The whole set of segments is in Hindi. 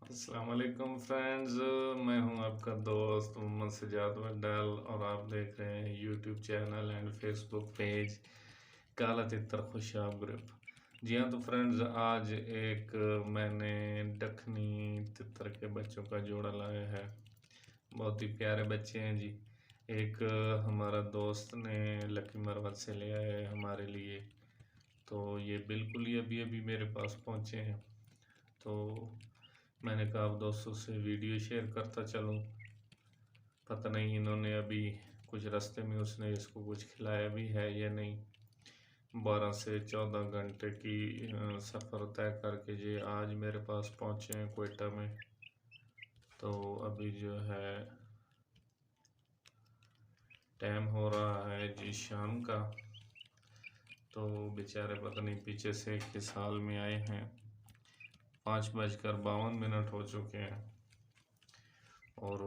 अस्सलाम वालेकुम फ्रेंड्स। मैं हूं आपका दोस्त मोहम्मद सजाद वड्डल और आप देख रहे हैं YouTube channel and Facebook page काला तितर खुशाब ग्रुप। जी हाँ, तो फ्रेंड्स आज एक मैंने दखनी तितर के बच्चों का जोड़ा लाया है। बहुत ही प्यारे बच्चे हैं जी। एक हमारा दोस्त ने लकी मरवत से ले आया है हमारे लिए। तो ये बिल्कुल ही अभी अभी मेरे पास पहुँचे हैं। तो मैंने कहा अब दोस्तों से वीडियो शेयर करता चलूँ। पता नहीं इन्होंने अभी कुछ रास्ते में उसने इसको कुछ खिलाया भी है या नहीं। 12 से 14 घंटे की सफ़र तय करके ये आज मेरे पास पहुँचे हैं क्वेटा में। तो अभी जो है टाइम हो रहा है जी शाम का। तो बेचारे पता नहीं पीछे से किस हाल में आए हैं। 5:52 हो चुके हैं। और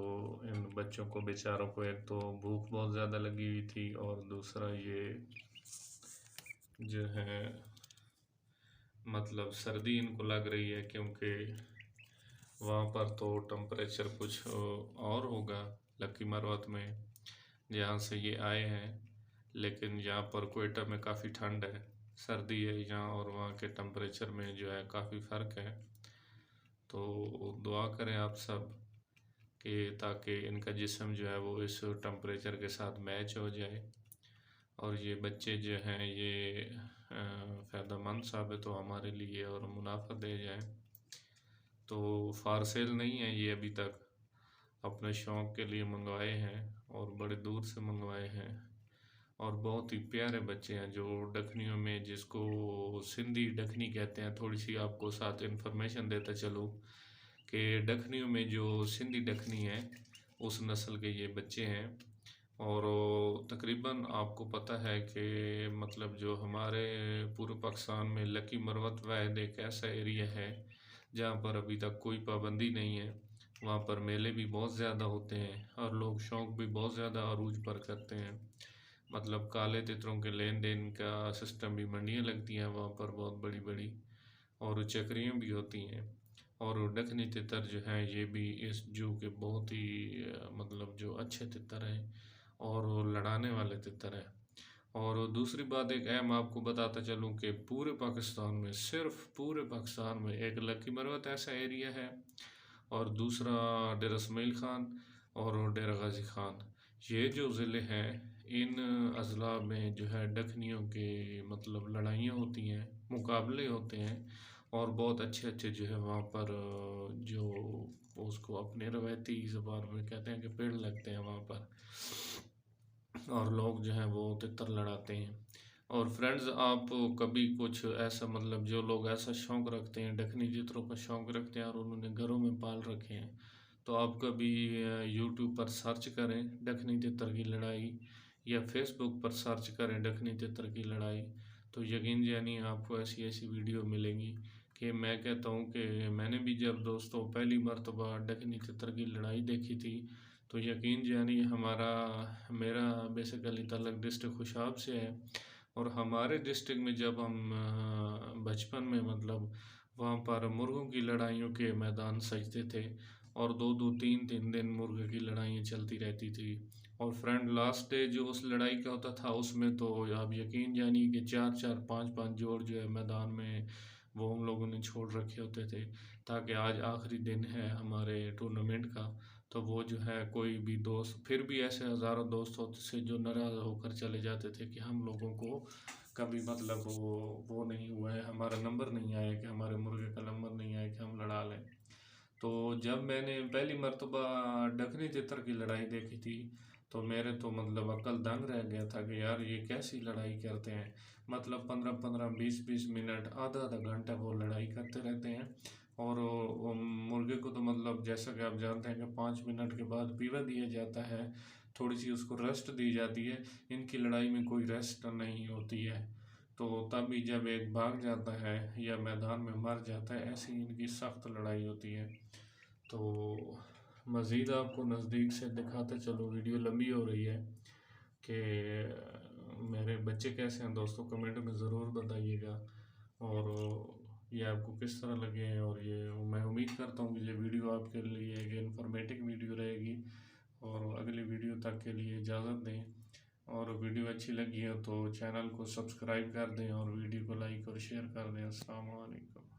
इन बच्चों को बेचारों को एक तो भूख बहुत ज़्यादा लगी हुई थी और दूसरा ये जो है मतलब सर्दी इनको लग रही है, क्योंकि वहाँ पर तो टेम्परेचर कुछ और होगा लकी मरवत में जहाँ से ये आए हैं। लेकिन यहाँ पर क्वेटा में काफ़ी ठंड है, सर्दी है यहाँ, और वहाँ के टेम्परेचर में जो है काफ़ी फ़र्क है। तो दुआ करें आप सब कि ताकि इनका जिस्म जो है वो इस टेम्परेचर के साथ मैच हो जाए और ये बच्चे जो हैं ये फ़ायदेमंद साबित हो हमारे लिए और मुनाफा दे जाए। तो फार सेल नहीं है ये, अभी तक अपने शौक़ के लिए मंगवाए हैं और बड़े दूर से मंगवाए हैं। और बहुत ही प्यारे बच्चे हैं जो डखनियों में, जिसको सिंधी डखनी कहते हैं। थोड़ी सी आपको साथ इन्फॉर्मेशन देता चलूँ कि डखनियों में जो सिंधी डखनी है उस नस्ल के ये बच्चे हैं। और तकरीबन आपको पता है कि मतलब जो हमारे पूरे पाकिस्तान में लकी मरवत वाहिद एक ऐसा एरिया है जहाँ पर अभी तक कोई पाबंदी नहीं है। वहाँ पर मेले भी बहुत ज़्यादा होते हैं और लोग शौक़ भी बहुत ज़्यादा अरूज पर करते हैं। मतलब काले तितरों के लेन देन का सिस्टम भी, मंडियाँ लगती हैं वहाँ पर बहुत बड़ी बड़ी, और चक्रियाँ भी होती हैं। और डकनी तितर जो हैं ये भी इस जू के बहुत ही मतलब जो अच्छे तितर हैं और लड़ाने वाले तितर हैं। और दूसरी बात एक अहम आपको बताता चलूँ कि पूरे पाकिस्तान में, सिर्फ पूरे पाकिस्तान में एक लकी मरवत ऐसा एरिया है और दूसरा डेरा इस्माइल ख़ान और डेरा गाज़ी ख़ान। ये जो ज़िले हैं इन अज़ला में जो है डकनियों के मतलब लड़ाइयाँ होती हैं, मुकाबले होते हैं और बहुत अच्छे अच्छे जो है वहाँ पर जो उसको अपने रवायती ज़बान में कहते हैं कि पेड़ लगते हैं वहाँ पर, और लोग जो हैं वो तितर लड़ाते हैं। और फ्रेंड्स आप कभी कुछ ऐसा मतलब जो लोग ऐसा शौक़ रखते हैं, डकनी तितरों का शौक़ रखते हैं और उन्होंने घरों में पाल रखे हैं, तो आप कभी यूट्यूब पर सर्च करें डकनी तितर की लड़ाई या फेसबुक पर सर्च करें डकनी तितर की लड़ाई। तो यकीन जानिए आपको ऐसी ऐसी वीडियो मिलेंगी कि मैं कहता हूँ कि मैंने भी जब दोस्तों पहली मर्तबा डकनी तितर की लड़ाई देखी थी, तो यकीन जानिए मेरा बेसिकली ताल्लुक डिस्ट्रिक्ट खुशाब से है। और हमारे डिस्ट्रिक्ट में जब हम बचपन में मतलब वहाँ पर मुर्गों की लड़ाइयों के मैदान सजते थे और 2-2 3-3 दिन मुर्गे की लड़ाइयाँ चलती रहती थी। और फ्रेंड लास्ट डे जो उस लड़ाई का होता था उसमें तो आप यकीन जानिए कि 4-4 5-5 जोड़ जो है मैदान में वो हम लोगों ने छोड़ रखे होते थे, ताकि आज आखिरी दिन है हमारे टूर्नामेंट का। तो वो जो है कोई भी दोस्त, फिर भी ऐसे हज़ारों दोस्त होते थे जो नाराज़ होकर चले जाते थे कि हम लोगों को कभी मतलब वो नहीं हुआ है, हमारा नंबर नहीं आया, कि हमारे मुर्गे का नंबर नहीं आया कि हम लड़ा लें। तो जब मैंने पहली मर्तबा डकनी तितर की लड़ाई देखी थी तो मेरे तो मतलब अक्ल दंग रह गया था कि यार ये कैसी लड़ाई करते हैं। मतलब 15-15 20-20 मिनट आधा आधा घंटा वो लड़ाई करते रहते हैं। और वो मुर्गे को तो मतलब जैसा कि आप जानते हैं कि 5 मिनट के बाद पीवा दिया जाता है, थोड़ी सी उसको रेस्ट दी जाती है। इनकी लड़ाई में कोई रेस्ट नहीं होती है। तो तभी जब एक भाग जाता है या मैदान में मर जाता है, ऐसी इनकी सख्त लड़ाई होती है। तो मज़ीद आपको नज़दीक से दिखाते चलो, वीडियो लंबी हो रही है, कि मेरे बच्चे कैसे हैं दोस्तों कमेंट में ज़रूर बताइएगा। और ये आपको किस तरह लगे हैं, और ये मैं उम्मीद उम्मीद करता हूँ कि ये वीडियो आपके लिए एक इन्फॉर्मेटिव वीडियो रहेगी, और अगली वीडियो तक के लिए इजाज़त दें। और वीडियो अच्छी लगी हो तो चैनल को सब्सक्राइब कर दें और वीडियो को लाइक और शेयर कर दें। अस्सलाम वालेकुम।